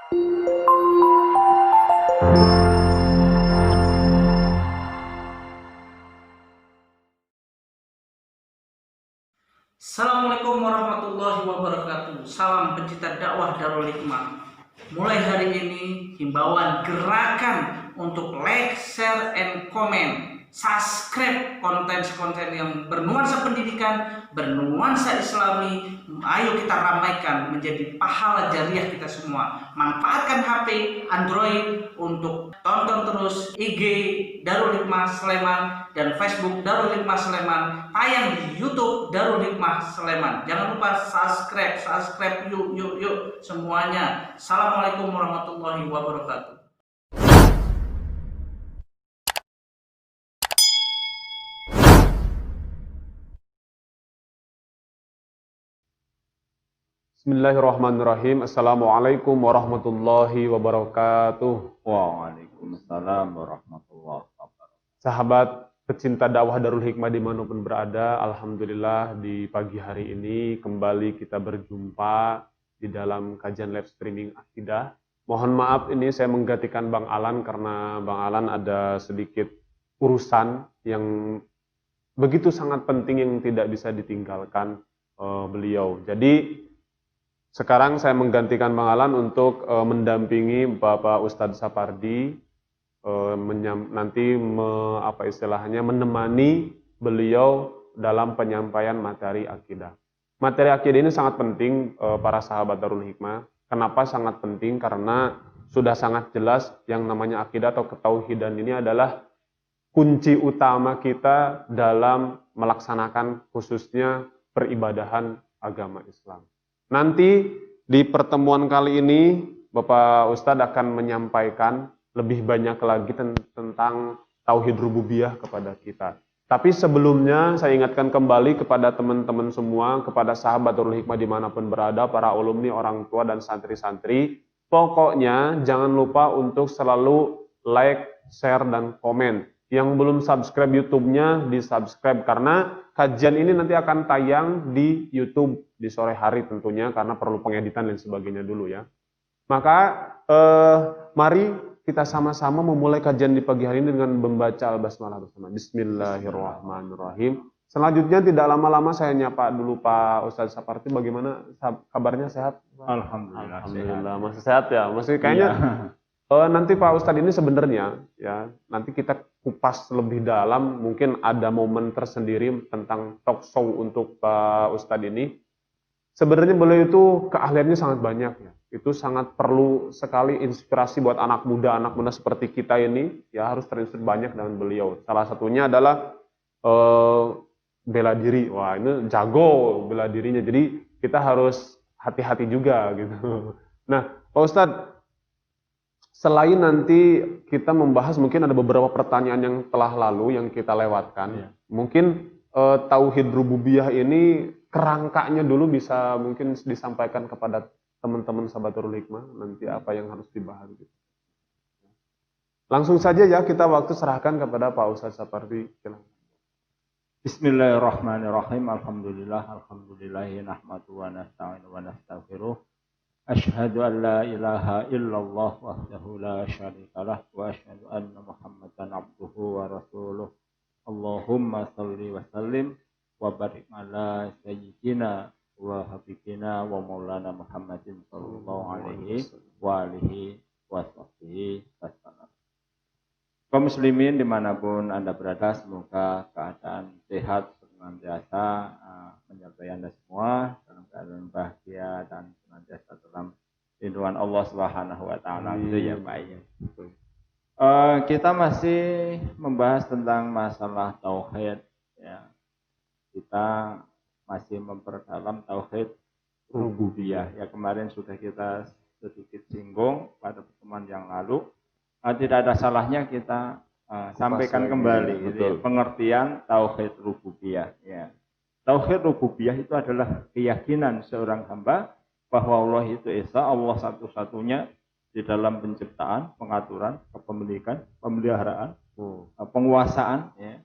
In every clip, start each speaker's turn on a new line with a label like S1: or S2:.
S1: Assalamualaikum warahmatullahi wabarakatuh. Salam pencinta dakwah Darul Hikmah. Mulai hari ini himbauan gerakan untuk like, share, and comment, subscribe konten-konten yang bernuansa pendidikan, bernuansa Islami. Ayo kita ramaikan menjadi pahala jariah kita semua. Manfaatkan HP Android untuk tonton terus IG Darul Hikmah Sleman dan Facebook Darul Hikmah Sleman, tayang di YouTube Darul Hikmah Sleman. Jangan lupa subscribe yuk semuanya. Assalamualaikum warahmatullahi wabarakatuh.
S2: Bismillahirrahmanirrahim. Assalamualaikum warahmatullahi wabarakatuh.
S3: Waalaikumsalam warahmatullahi wabarakatuh.
S2: Sahabat pecinta dakwah Darul Hikmah dimanapun berada, alhamdulillah di pagi hari ini kembali kita berjumpa di dalam kajian live streaming akidah. Mohon maaf ini saya menggantikan Bang Alan karena Bang Alan ada sedikit urusan yang begitu sangat penting yang tidak bisa ditinggalkan beliau. Jadi sekarang saya menggantikan Bang Alan untuk mendampingi Bapak Ustadz Sapardi nanti menemani beliau dalam penyampaian materi akidah. Materi akidah ini sangat penting para sahabat Darul Hikmah. Kenapa sangat penting? Karena sudah sangat jelas yang namanya akidah atau ketauhidan ini adalah kunci utama kita dalam melaksanakan khususnya peribadahan agama Islam. Nanti di pertemuan kali ini Bapak Ustadz akan menyampaikan lebih banyak lagi tentang tauhid rububiyah kepada kita. Tapi sebelumnya saya ingatkan kembali kepada teman-teman semua, kepada sahabat Darul Hikmah dimanapun berada, para alumni, orang tua dan santri-santri, pokoknya jangan lupa untuk selalu like, share, dan komen. Yang belum subscribe YouTube-nya di-subscribe karena kajian ini nanti akan tayang di YouTube di sore hari tentunya karena perlu pengeditan dan sebagainya dulu ya. Maka mari kita sama-sama memulai kajian di pagi hari ini dengan membaca Al-Basmalah bersama. Bismillahirrahmanirrahim. Selanjutnya tidak lama-lama saya nyapa dulu Pak Ustadz Sapardi, bagaimana kabarnya, sehat?
S3: Alhamdulillah.
S2: Masih sehat ya. Masih kayaknya nanti Pak Ustadz ini sebenarnya ya nanti kita kupas lebih dalam, mungkin ada momen tersendiri tentang talk show untuk Pak Ustadz ini. Sebenarnya beliau itu keahliannya sangat banyak ya. Itu sangat perlu sekali inspirasi buat anak muda seperti kita ini ya, harus terinspirasi banyak dengan beliau. Salah satunya adalah bela diri. Wah, ini jago bela dirinya. Jadi kita harus hati-hati juga gitu. Nah, Pak Ustadz, selain nanti kita membahas, mungkin ada beberapa pertanyaan yang telah lalu yang kita lewatkan. Ya. Mungkin tauhid rububiyah ini kerangkanya dulu bisa mungkin disampaikan kepada teman-teman sahabat Darul Hikmah, nanti apa yang harus dibahas gitu. Langsung saja ya, kita waktu serahkan kepada Pak Ustadz Sapardi.
S3: Bismillahirrahmanirrahim. Alhamdulillahi nahmadu wa nasta'inu wa nastaghfiruh. Asyhadu an la ilaha illallah wahdahu la syarikalah wa asyhadu anna Muhammadan abduhu wa rasuluh. Allahumma shalli wa sallim wa barik ala sayyidina wa habibina wa maulana Muhammadin sallallahu alaihi wa alihi wa sahbihi wasallam. Kaum muslimin dimanapun Anda berada, semoga keadaan sehat senantiasa menyertai Anda semua dalam keadaan bahagia dan senantiasa dalam lindungan Allah Subhanahu wa taala. Itu ya Pak ya. Kita masih membahas tentang masalah tauhid ya. Kita masih memperdalam tauhid rububiyah. Ya, kemarin sudah kita sedikit singgung pada pertemuan yang lalu. Tidak ada salahnya kita sampaikan kembali gitu ya, pengertian tauhid rububiyah ya. Tauhid rububiyah itu adalah keyakinan seorang hamba bahwa Allah itu esa, Allah satu-satunya di dalam penciptaan, pengaturan, kepemilikan, pemeliharaan, penguasaan ya.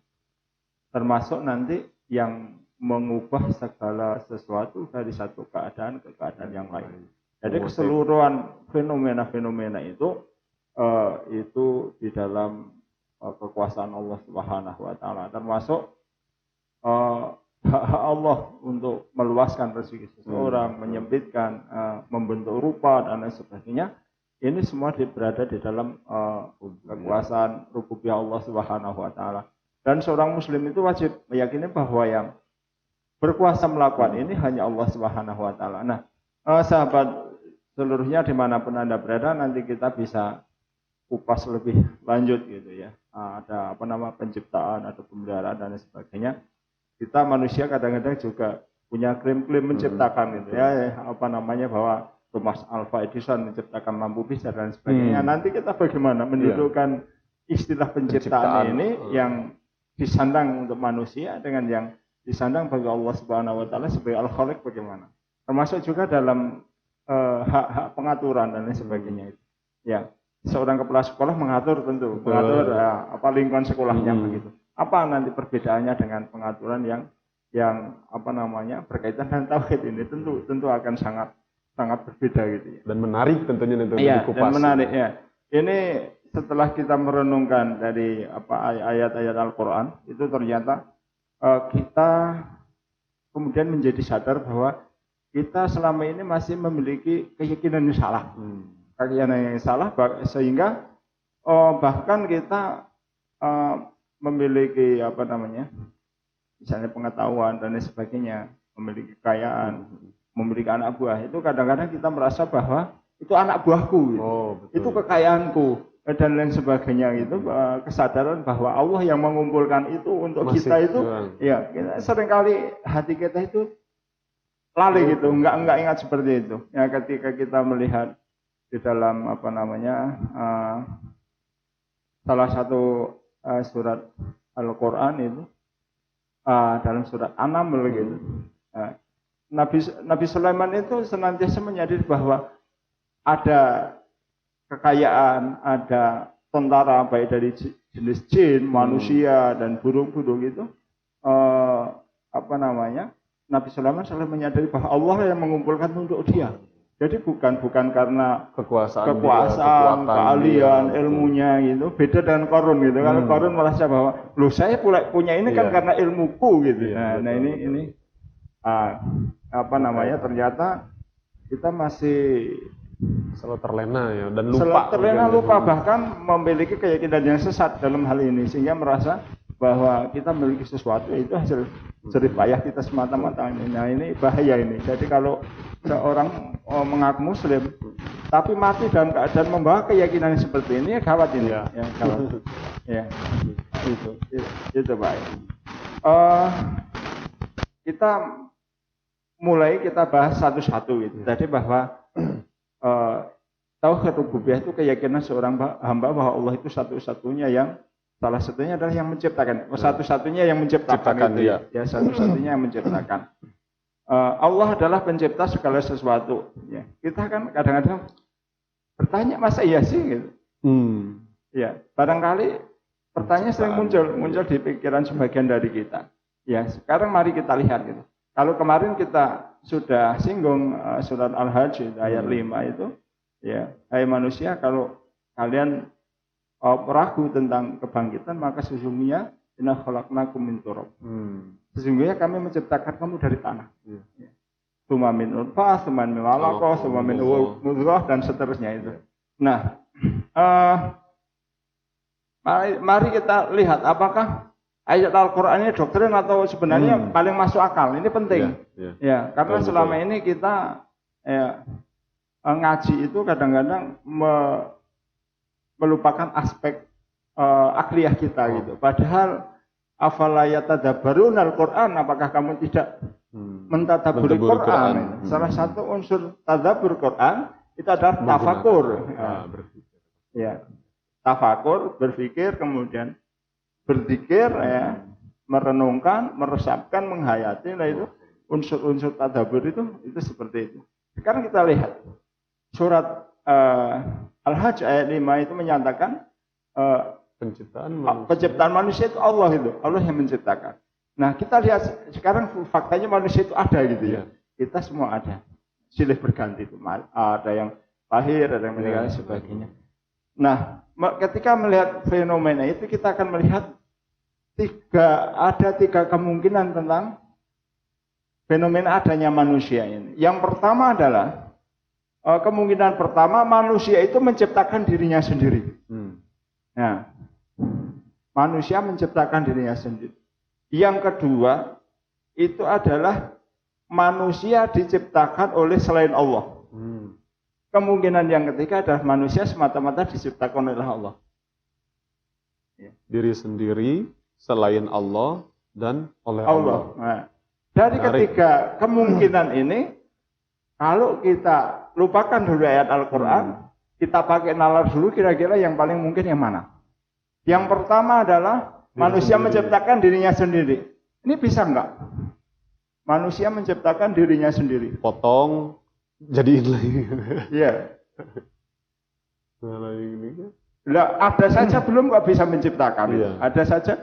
S3: Termasuk nanti yang mengubah segala sesuatu dari satu keadaan ke keadaan yang lain. Jadi keseluruhan fenomena-fenomena itu di dalam kekuasaan Allah Subhanahu wa taala, termasuk hak Allah untuk meluaskan rezeki seseorang, menyempitkan, membentuk rupa dan lain sebagainya. Ini semua berada di dalam kekuasaan rububiyah Allah Subhanahu wa taala. Dan seorang muslim itu wajib meyakini bahwa yang berkuasa melakukan ini hanya Allah Subhanahu wa taala. Nah, sahabat seluruhnya dimanapun Anda berada, nanti kita bisa kupas lebih lanjut gitu ya. Ada penciptaan, ada pemeliharaan dan sebagainya. Kita manusia kadang-kadang juga punya klaim-klaim menciptakan gitu ya, bahwa Thomas Alva Edison menciptakan lampu bisa dan sebagainya. Nanti kita bagaimana mendudukkan istilah penciptaan ini yang disandang untuk manusia dengan yang disandang bagi Allah Subhanahu wa taala sebagai Al-Khaliq bagaimana? Termasuk juga dalam hak-hak pengaturan dan lain sebagainya itu. Ya, seorang kepala sekolah mengatur lingkungan sekolahnya begitu. Apa nanti perbedaannya dengan pengaturan yang berkaitan dengan tauhid ini? Tentu akan sangat berbeda gitu ya. Dan
S2: menarik tentunya untuk
S3: dikupas. Dan menarik ya. Ini setelah kita merenungkan dari ayat-ayat Al-Qur'an, itu ternyata kita kemudian menjadi sadar bahwa kita selama ini masih memiliki keyakinan yang salah. Keyakinan yang salah sehingga bahkan kita memiliki misalnya pengetahuan dan lain sebagainya, memiliki kekayaan, memiliki anak buah, itu kadang-kadang kita merasa bahwa itu anak buahku, gitu. Itu kekayaanku dan lain sebagainya, gitu. Kesadaran bahwa Allah yang mengumpulkan itu untuk kita itu, ya kita seringkali hati kita itu lali gitu, enggak ingat seperti itu. Ya, ketika kita melihat di dalam salah satu surat Al-Quran itu dalam surat An-Naml gitu. Nabi Sulaiman itu senantiasa menyadari bahwa ada kekayaan, ada tentara baik dari jenis jin, manusia dan burung-burung itu Nabi Sulaiman selalu menyadari bahwa Allah yang mengumpulkan untuk dia. Jadi bukan karena kekuasaan, keahlian, ilmunya gitu. Beda dengan Qarun gitu. Kalau Qarun merasa bahwa saya punya ini kan karena ilmuku gitu. Nah ini ternyata kita masih
S2: selalu terlena ya dan
S3: lupa bahkan memiliki keyakinan yang sesat dalam hal ini sehingga merasa bahwa kita memiliki sesuatu itu hasil jerih payah kita semata-mata. Nah ini bahaya ini. Jadi kalau seorang mengaku muslim tapi mati dalam keadaan membawa keyakinan seperti ini, gawat ini. Gawat. Ya, itu baik. Kita bahas satu-satu gitu. Jadi bahwa tauhid rububiyah itu keyakinan seorang hamba bahwa Allah itu satu-satunya yang salah satunya adalah yang menciptakan. Satu-satunya yang menciptakan itu ya satu-satunya yang menciptakan. Allah adalah pencipta segala sesuatu. Ya, kita kan kadang-kadang bertanya masa iya sih gitu. Ya, barangkali pertanyaan sering muncul di pikiran sebagian dari kita. Ya, sekarang mari kita lihat gitu. Kalau kemarin kita sudah singgung surat Al-Hajj ayat 5 itu, ya, hai manusia, kalau kalian ragu tentang kebangkitan, maka sesungguhnya inna khalaqnakum min turab. Sesungguhnya kami menciptakan kamu dari tanah. Tsumma min nutfah, tsumma min 'alaqah, tsumma min mudghah dan seterusnya itu. Nah, mari kita lihat apakah ayat Al-Qur'an ini doktrin atau sebenarnya paling masuk akal. Ini penting. Ya, karena selama ini kita ngaji itu kadang-kadang melupakan aspek akliyah kita gitu. Padahal afala yatadabbarun al-Qur'an, apakah kamu tidak mentadabburi Quran? Salah satu unsur tadabbur Quran itu adalah tafakur. Ya. Tafakur, berpikir, kemudian berzikir, ya, merenungkan, meresapkan, menghayati. Nah itu unsur-unsur tadabbur itu seperti itu. Sekarang kita lihat surat Al-Hajj ayat 5 itu menyatakan penciptaan manusia itu Allah yang menciptakan. Nah, kita lihat sekarang faktanya manusia itu ada gitu ya. Kita semua ada. Silih berganti itu. Ada yang lahir, ada yang meninggal dan sebagainya. Nah, ketika melihat fenomena itu kita akan melihat ada tiga kemungkinan tentang fenomena adanya manusia ini. Yang pertama adalah kemungkinan pertama manusia itu menciptakan dirinya sendiri. Nah, manusia menciptakan dirinya sendiri. Yang kedua itu adalah manusia diciptakan oleh selain Allah. Kemungkinan yang ketiga adalah manusia semata-mata diciptakan oleh Allah.
S2: Diri sendiri, selain Allah, dan oleh
S3: Allah. Nah, dari ketiga kemungkinan ini, kalau kita lupakan dulu ayat Al-Quran, kita pakai nalar dulu kira-kira yang paling mungkin yang mana? Yang pertama adalah manusia menciptakan dirinya sendiri. Ini bisa enggak? Manusia menciptakan dirinya sendiri.
S2: Potong, jadiin lagi.
S3: Iya. Lah, ada saja belum kok bisa menciptakan.
S2: Iya.
S3: Ada saja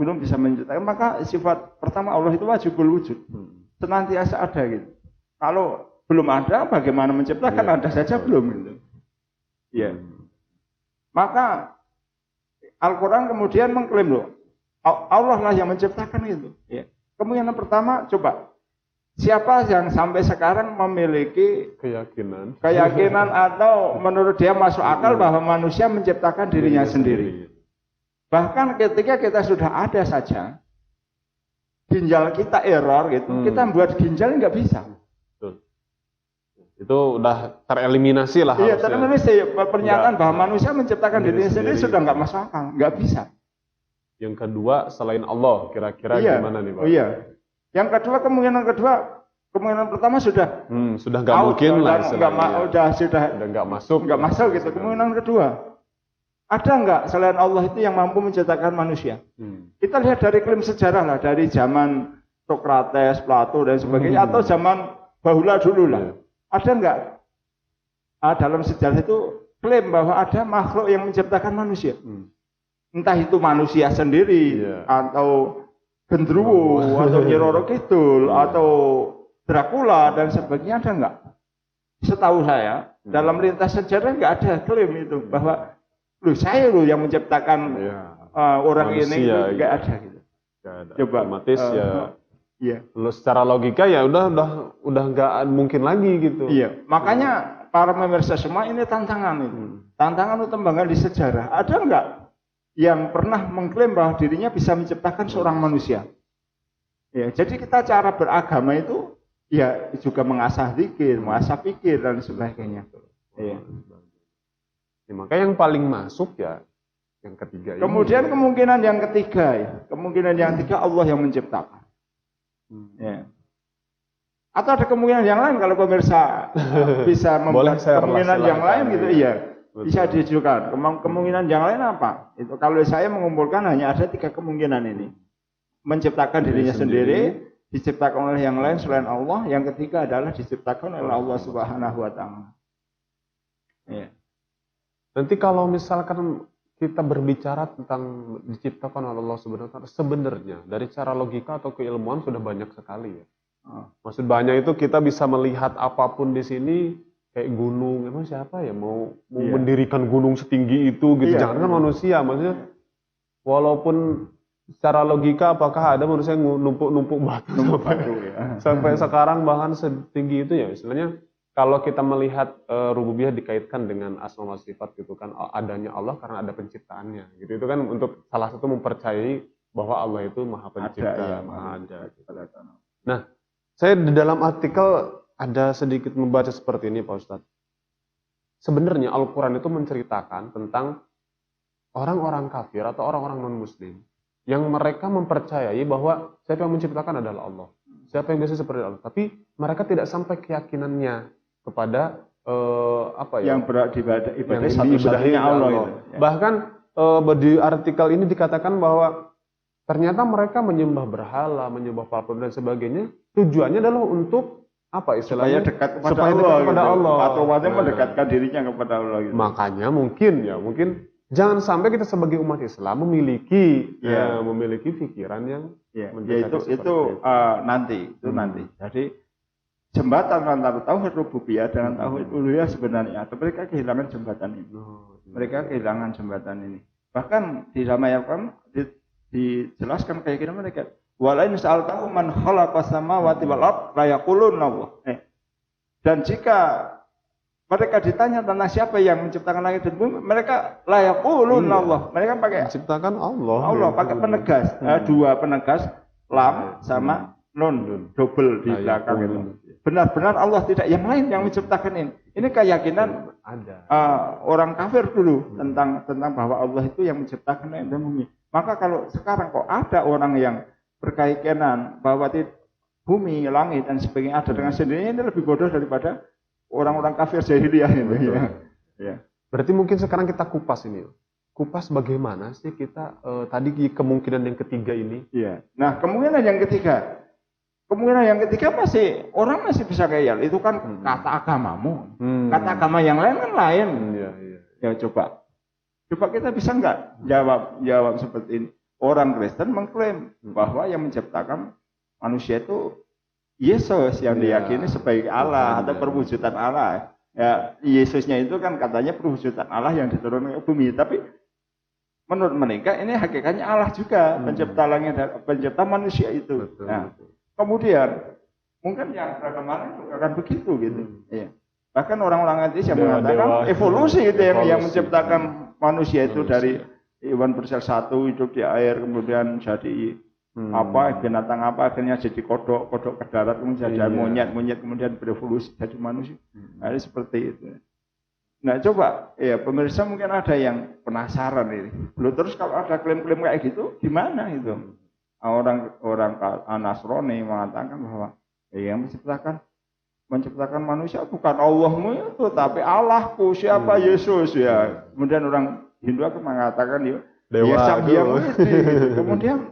S3: belum bisa menciptakan. Maka sifat pertama Allah itu wajibul wujud. Senantiasa ada gitu. Kalau belum ada, bagaimana menciptakan? Ada saja belum gitu. Iya. Maka Al-Quran kemudian mengklaim loh, Allah lah yang menciptakan itu. Ya. Kemungkinan pertama, coba siapa yang sampai sekarang memiliki keyakinan atau menurut dia masuk akal bahwa manusia menciptakan dirinya sendiri. Bahkan ketika kita sudah ada saja, ginjal kita error gitu, kita buat ginjal nggak bisa.
S2: Itu udah tereliminasi lah.
S3: Iya, tereliminasi pernyataan bahwa manusia menciptakan dirinya sendiri sudah nggak masuk akal, nggak bisa.
S2: Yang kedua, selain Allah, kira-kira gimana nih, Pak?
S3: Iya. Yang kedua, kemungkinan pertama sudah
S2: nggak mungkin lah,
S3: sudah
S2: nggak masuk
S3: gitu. Kemungkinan kedua, ada nggak selain Allah itu yang mampu menciptakan manusia? Kita lihat dari klaim sejarah lah, dari zaman Sokrates, Plato dan sebagainya, atau zaman bahula dulu lah. Ada nggak dalam sejarah itu klaim bahwa ada makhluk yang menciptakan manusia? Entah itu manusia sendiri, atau Gendruwo, atau Nyi Roro Kidul, atau Dracula dan sebagainya, ada nggak? Setahu saya, dalam lintas sejarah nggak ada klaim itu bahwa saya yang menciptakan orang manusia, ini, nggak ada gitu.
S2: Coba, otomatis Lalu secara logika ya udah nggak mungkin lagi gitu.
S3: Iya, makanya para pemirsa semua ini tantangan itu, tantangan untuk tembangan di sejarah. Ada nggak yang pernah mengklaim bahwa dirinya bisa menciptakan seorang manusia? Ya, jadi kita cara beragama itu ya juga mengasah zikir, mengasah pikir dan sebagainya. Iya.
S2: Ya, maka yang paling masuk ya yang ketiga.
S3: Kemudian kemungkinan yang ketiga, Allah yang menciptakan. Ya. Atau ada kemungkinan yang lain kalau pemirsa bisa membuat kemungkinan yang lain gitu, iya. Betul. Bisa diajukan. Kemungkinan yang lain apa? Itu kalau saya mengumpulkan hanya ada 3 kemungkinan ini. Menciptakan dirinya sendiri, diciptakan oleh yang lain selain Allah, yang ketiga adalah diciptakan oleh Allah Subhanahu wa taala. Ya.
S2: Nanti kalau misalkan kita berbicara tentang diciptakan oleh Allah Subhanahu wa taala, sebenarnya dari cara logika atau keilmuan sudah banyak sekali ya. Maksud banyak itu kita bisa melihat apapun di sini. Kayak gunung, emang siapa ya mau mendirikan gunung setinggi itu gitu? Jangan kan manusia, maksudnya walaupun secara logika apakah ada manusia yang numpuk batu sampai sekarang bahkan setinggi itu ya, istilahnya kalau kita melihat rububiyah dikaitkan dengan asma wa sifat gitu kan, adanya Allah karena ada penciptaannya gitu, itu kan untuk salah satu mempercayai bahwa Allah itu maha pencipta, maha ada. Nah, saya di dalam artikel ada sedikit membaca seperti ini Pak Ustadz. Sebenarnya Al-Quran itu menceritakan tentang orang-orang kafir atau orang-orang non-muslim yang mereka mempercayai bahwa siapa yang menciptakan adalah Allah. Siapa yang biasa seperti Allah. Tapi mereka tidak sampai keyakinannya kepada
S3: yang ibadah satu-satunya Allah.
S2: Ya. Bahkan di artikel ini dikatakan bahwa ternyata mereka menyembah berhala, menyembah patung dan sebagainya. Tujuannya adalah untuk apa istilahnya?
S3: Supaya dekat kepada Allah. Atau mendekatkan dirinya kepada Allah. Gitu.
S2: Makanya mungkin jangan sampai kita sebagai umat Islam memiliki pikiran yang
S3: itu nanti. Jadi jembatan antara tauhid rububiyah dengan tauhid uluhiyah sebenarnya ada. Mereka kehilangan jembatan ini. Mereka kehilangan jembatan ini. Bahkan di dalam ayat Al-Quran dijelaskan kayak gini mereka. Walain sa'altahu man khalaqas samawati wal ard la yaqulunna Allah. Dan jika mereka ditanya tentang siapa yang menciptakan langit dan bumi, mereka la yaqulunna Allah. Mereka pakai
S2: Menciptakan Allah.
S3: Allah pakai penegas, dua penegas lam sama nun double di belakang itu. Benar-benar Allah tidak yang lain yang menciptakan ini. Ini keyakinan
S2: ada
S3: orang kafir dulu tentang bahwa Allah itu yang menciptakan langit dan bumi. Maka kalau sekarang kok ada orang yang berkeyakinan bahwa bumi, langit dan sebagainya ada dengan sendirinya, ini lebih bodoh daripada orang-orang kafir jahiliyah itu. Ya.
S2: Berarti mungkin sekarang kita kupas ini. Kupas bagaimana sih kita tadi kemungkinan yang ketiga ini?
S3: Iya. Nah, kemungkinan yang ketiga masih orang masih bisa khayal. Itu kan kata agamamu. Kata agama yang lain kan lain.
S2: Iya.
S3: Ya coba kita bisa nggak jawab seperti ini? Orang Kristen mengklaim bahwa yang menciptakan manusia itu Yesus yang diyakini sebagai Allah atau perwujudan Allah. Ya, Yesusnya itu kan katanya perwujudan Allah yang diturunkan ke bumi. Tapi menurut mereka ini hakikatnya Allah juga pencipta langit dan pencipta manusia itu.
S2: Betul.
S3: Kemudian mungkin yang beragama juga akan begitu gitu. Iya. Bahkan orang-orang ateis yang mengatakan evolusi itu yang menciptakan manusia itu dari hewan bersel satu hidup di air kemudian jadi binatang akhirnya jadi kodok ke darat kemudian jadi monyet kemudian berevolusi jadi manusia. Nah, ini seperti itu. Nah, coba ya pemirsa mungkin ada yang penasaran ini. Loh, terus kalau ada klaim-klaim kayak gitu gimana itu? Orang Nasrani mengatakan bahwa yang menciptakan manusia bukan Allahmu itu tapi Allahku, siapa Yesus ya. Kemudian orang Hindu akan mengatakan
S2: Dewa
S3: Sang Hyang Widi. Kemudian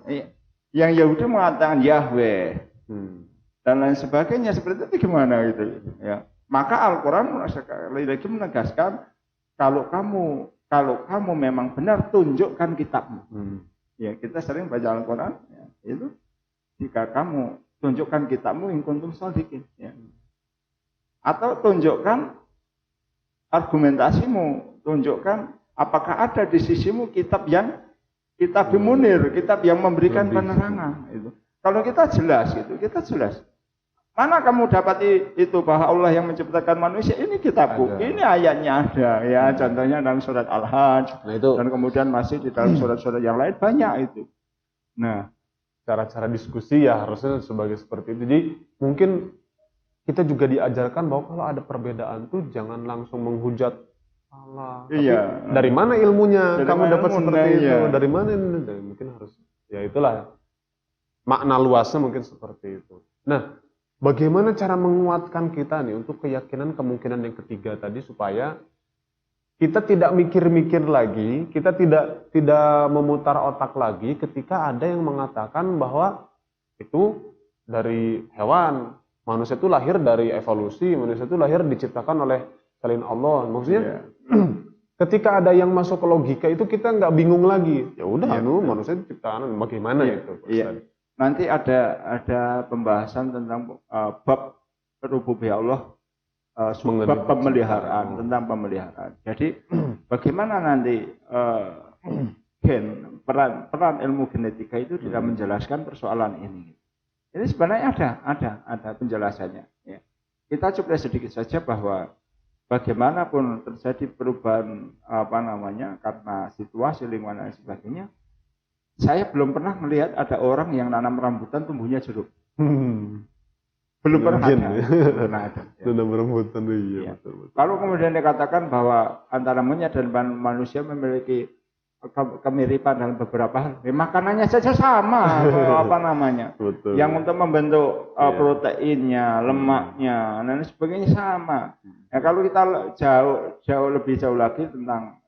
S3: yang Yahudi mengatakan Yahweh dan lain sebagainya. Seperti itu gimana gitu ya. Maka Al-Quran sekali lagi menegaskan kalau kamu memang benar tunjukkan kitabmu. Ya, kita sering baca Al-Quran ya, itu jika kamu tunjukkan kitabmu in kuntum shadiqin ya. Atau tunjukkan argumentasimu, tunjukkan apakah ada di sisimu kitab munir, kitab yang memberikan penerangan itu. Kalau kita jelas. Mana kamu dapat itu bahwa Allah yang menciptakan manusia? Ini kitabku, ini ayatnya ada ya. Contohnya dalam surat Al-Hajj.
S2: Nah, itu.
S3: Dan kemudian masih di dalam surat-surat yang lain banyak itu. Nah,
S2: cara-cara diskusi ya harusnya sebagai seperti itu. Jadi mungkin kita juga diajarkan bahwa kalau ada perbedaan tuh jangan langsung menghujat Allah.
S3: Iya.
S2: Dari mana ilmunya? Kamu dapat seperti itu?
S3: Iya.
S2: Dari mana ini? Mungkin harus. Ya itulah makna luasnya mungkin seperti itu. Nah, bagaimana cara menguatkan kita nih untuk keyakinan kemungkinan yang ketiga tadi supaya kita tidak mikir-mikir lagi, kita tidak memutar otak lagi ketika ada yang mengatakan bahwa itu dari hewan, manusia itu lahir dari evolusi, manusia itu lahir diciptakan oleh selain Allah. Maksudnya ketika ada yang masuk ke logika itu kita nggak bingung lagi. Ya udah, manusia diciptakan bagaimana gitu.
S3: Iya. Nanti ada pembahasan tentang bab rububiyah Allah, bab pemeliharaan, tentang pemeliharaan. Jadi bagaimana nanti peran ilmu genetika itu tidak menjelaskan persoalan ini. Ini sebenarnya ada penjelasannya. Ya. Kita coba sedikit saja bahwa bagaimanapun terjadi perubahan karena situasi lingkungan dan sebagainya. Saya belum pernah melihat ada orang yang nanam rambutan tumbuhnya jeruk. Belum pernah ada.
S2: Nanam rambutan, iya. Betul.
S3: Kalau kemudian dikatakan bahwa antara monyet dan manusia memiliki kemiripan dalam beberapa hal, makanannya saja sama,
S2: Betul.
S3: Yang untuk membentuk proteinnya, lemaknya, dan sebagainya sama. Ya, kalau kita lebih jauh lagi tentang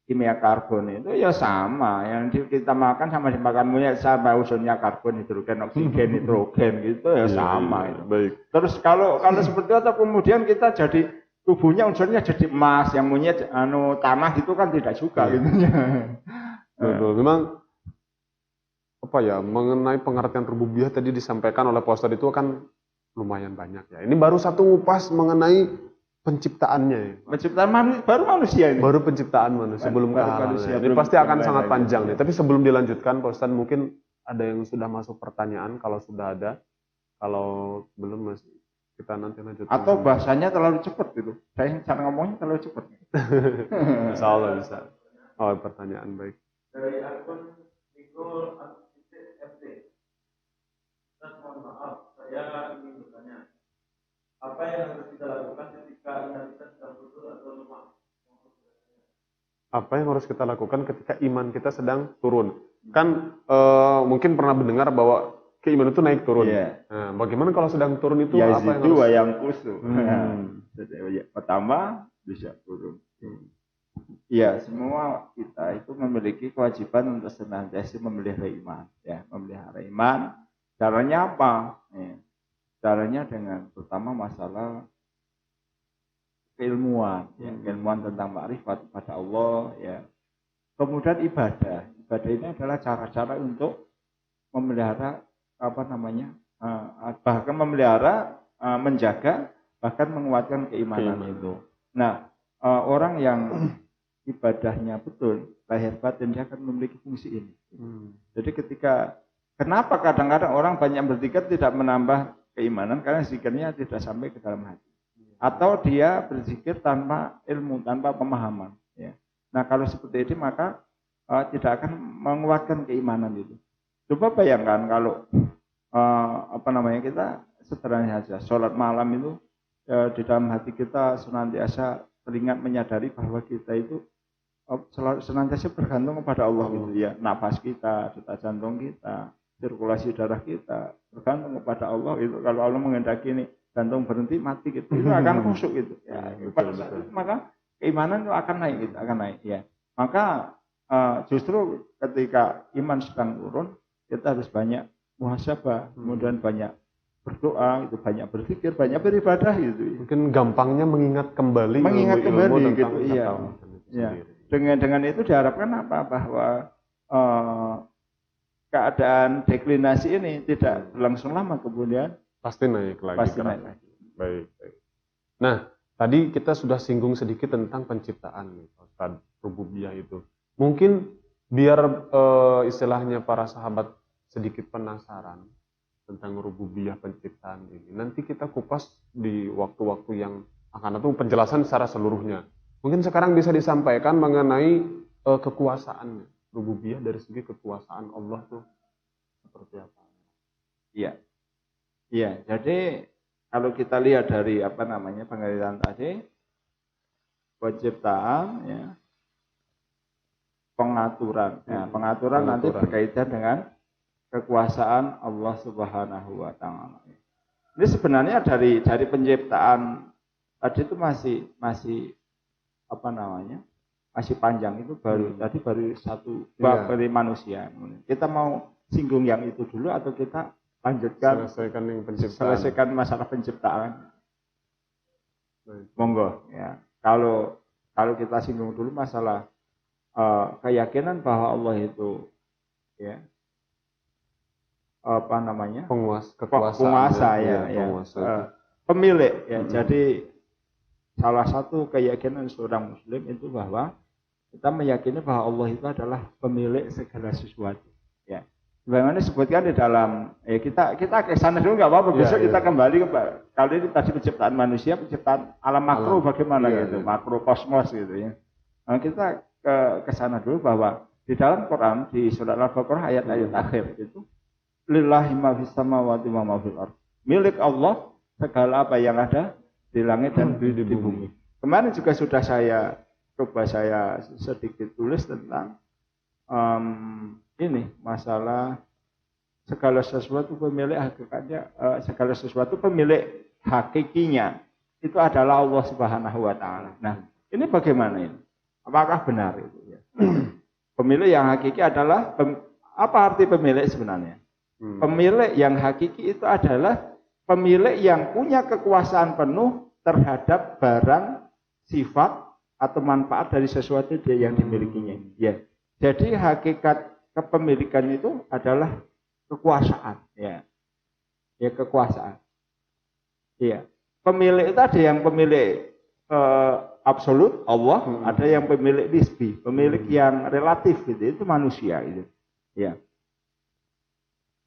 S3: kimia karbon itu ya sama, yang kita makan sama dimakan monyet sama, unsurnya karbon, hidrogen, oksigen, nitrogen gitu ya sama.
S2: Baik.
S3: Terus kalau seperti itu kemudian kita jadi tubuhnya unsurnya jadi emas, yang monyet tanah itu kan tidak juga gitu ya.
S2: Betul. Memang mengenai pengertian rububiyah tadi disampaikan oleh Pak Ustadz itu kan lumayan banyak ya. Ini baru satu ngupas mengenai penciptaannya ya.
S3: Penciptaan baru manusia ini.
S2: Baru penciptaan manusia, belum
S3: Baru
S2: kehalalnya.
S3: manusia,
S2: Ini
S3: belum
S2: pasti akan
S3: yang
S2: sangat
S3: lain-lain.
S2: panjang nih. Tapi sebelum dilanjutkan, Pak Ustadz, mungkin ada yang sudah masuk pertanyaan. Kalau sudah ada, kalau belum masih kita nanti lanjutkan.
S3: Atau bahasanya terlalu cepat gitu. Saya cara ngomongnya terlalu cepat.
S2: Insya Allah bisa. Oh, pertanyaan baik.
S4: Dari akun Nicole FT. Mohon maaf, saya ingin bertanya, apa yang harus kita lakukan ketika iman kita sedang turun atau lemah?
S2: Apa yang harus kita lakukan ketika iman kita sedang turun? Kan mungkin pernah mendengar bahwa keimanan itu naik turun.
S3: Iya.
S2: Nah, bagaimana kalau sedang turun itu
S3: Ya
S2: apa
S3: itu
S2: harus?
S3: yang khusus. Pertama bisa turun. Ya, semua kita itu memiliki kewajiban untuk senantiasa memelihara iman, ya, memelihara iman. Caranya apa? Ya. Caranya dengan pertama masalah keilmuan, ya, keilmuan tentang makrifat kepada Allah, ya. Kemudian ibadah. Ibadah ini adalah cara-cara untuk memelihara bahkan memelihara, menjaga, bahkan menguatkan keimanan itu. Nah, orang yang ibadahnya betul, lahir batin, dia akan memiliki fungsi ini. Jadi kenapa kadang-kadang orang banyak berzikir tidak menambah keimanan, karena zikirnya tidak sampai ke dalam hati. Atau dia berzikir tanpa ilmu, tanpa pemahaman. Ya. Nah, kalau seperti ini maka tidak akan menguatkan keimanan itu. Coba bayangkan kalau kita sederhana saja, sholat malam itu di dalam hati kita senantiasa teringat menyadari bahwa kita itu senantiasa bergantung kepada Allah gitu ya. Nafas kita, detak jantung kita, sirkulasi darah kita bergantung kepada Allah itu. Kalau Allah menghendaki ini jantung berhenti mati gitu, itu akan khusyuk gitu. Ya, pada saat itu maka keimanan itu akan naik gitu, akan naik ya. Maka justru ketika iman sedang turun, kita harus banyak muhasabah, kemudian banyak berdoa, itu banyak berzikir, banyak beribadah gitu.
S2: Mungkin gampangnya mengingat kembali ilmu
S3: gitu, iya. Ya. Dengan itu diharapkan apa? Bahwa keadaan deklinasi ini tidak berlangsung lama, kemudian
S2: pasti naik lagi.
S3: Pasti naik lagi.
S2: Baik. Nah, tadi kita sudah singgung sedikit tentang penciptaan, Ustaz, rububiyah itu. Mungkin biar istilahnya para sahabat sedikit penasaran tentang rububiyah penciptaan ini. Nanti kita kupas di waktu-waktu yang akan datang penjelasan secara seluruhnya. Mungkin sekarang bisa disampaikan mengenai kekuasaan rububiyah dari segi kekuasaan Allah tuh seperti apa?
S3: Iya. Iya, jadi kalau kita lihat dari pengertian tadi, penciptaan, ya, pengaturan. Nah, pengaturan nanti berkaitan dengan kekuasaan Allah Subhanahu wa Ta'ala. Ini sebenarnya dari penciptaan tadi itu masih masih panjang, itu tadi baru satu bab dari manusia. Kita mau singgung yang itu dulu atau kita lanjutkan selesaikan masalah penciptaan? Monggo ya. Kalau kita singgung dulu masalah keyakinan bahwa Allah itu ya penguasa ya, pemilik ya. Jadi salah satu keyakinan seorang muslim itu bahwa kita meyakini bahwa Allah itu adalah pemilik segala sesuatu ya. Bagaimana disebutkan di dalam kita ke sana dulu nggak apa-apa, besok kita kembali ke kali ini tadi penciptaan manusia, penciptaan alam makro bagaimana gitu, makro kosmos gitu ya. Nah, kita ke sana dulu bahwa di dalam Quran di surat Al-Baqarah ayat-ayat akhir itu lillahi ma fis samawati wa ma fil ardh. Milik Allah segala apa yang ada di langit dan di bumi. Kemarin juga sudah saya sedikit tulis tentang ini masalah segala sesuatu pemilik hakikatnya, segala sesuatu pemilik hakikinya itu adalah Allah Subhanahu wa Ta'ala. Nah, ini bagaimana ini? Apakah benar itu ya? Pemilik yang hakiki adalah apa arti pemilik sebenarnya? Pemilik yang hakiki itu adalah pemilik yang punya kekuasaan penuh terhadap barang, sifat atau manfaat dari sesuatu yang dimilikinya. Ya. Jadi hakikat kepemilikan itu adalah kekuasaan, ya. Ya, kekuasaan. Iya. Pemilik itu ada yang pemilik absolut Allah, ada yang pemilik nisbi, pemilik yang relatif gitu. Itu manusia itu. Ya.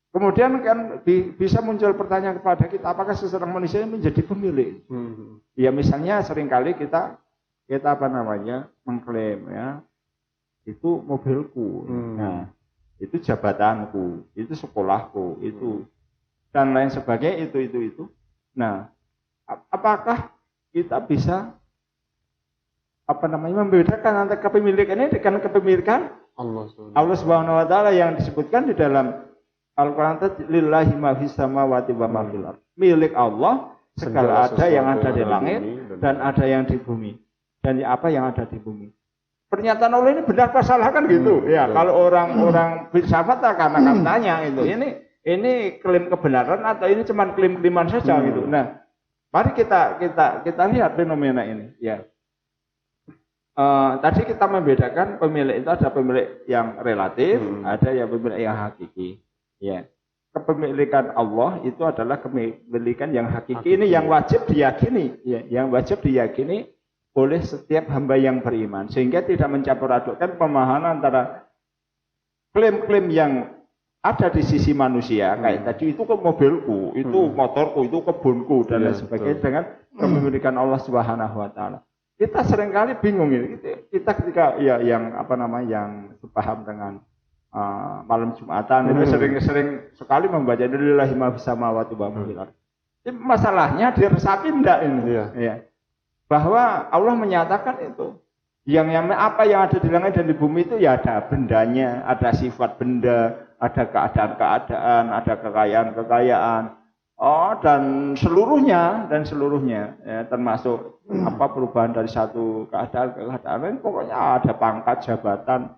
S3: Kemudian kan bisa muncul pertanyaan kepada kita, apakah seseorang manusia menjadi pemilik? Ya misalnya seringkali kita apa namanya mengklaim ya, itu mobilku, nah itu jabatanku, itu sekolahku, itu dan lain sebagainya itu. Nah, apakah kita bisa apa namanya membedakan antara kepemilikan ini dengan kepemilikan Allah Subhanahu wa taala yang disebutkan di dalam Al-Qur'an tadi lillahi ma fis samawati wa ma fil ardh. Milik Allah segala ada yang ada di langit dan ada yang di bumi. Dan apa yang ada di bumi. Pernyataan Allah ini benar apa salah kan gitu. Ya, kalau orang-orang filsafat akan tanya itu. Ini klaim kebenaran atau ini cuma klaim-klaiman saja gitu. Nah, mari kita lihat fenomena ini ya. Tadi kita membedakan pemilik itu ada pemilik yang relatif, ada yang pemilik yang hakiki. Ya, kepemilikan Allah itu adalah kepemilikan yang hakiki. Ini yang wajib diyakini, ya, yang wajib diyakini oleh setiap hamba yang beriman, sehingga tidak mencampur adukkan pemahaman antara klaim-klaim yang ada di sisi manusia, kayak tadi itu mobilku, itu motorku, itu kebunku dan lain sebagainya dengan kepemilikan Allah Subhanahu wa taala. Kita seringkali bingung ini. Kita ketika ya yang apa namanya yang sepaham dengan malam Jumatan itu sering sekali membaca lillahi ma fis samawati wa ma fil ardh. Masalahnya diresapi enggak ini? Ya. Bahwa Allah menyatakan itu yang apa yang ada di langit dan di bumi itu ya ada bendanya, ada sifat benda, ada keadaan-keadaan, ada kekayaan-kekayaan. Dan seluruhnya ya, termasuk apa perubahan dari satu keadaan ke keadaan lain, pokoknya ada pangkat, jabatan,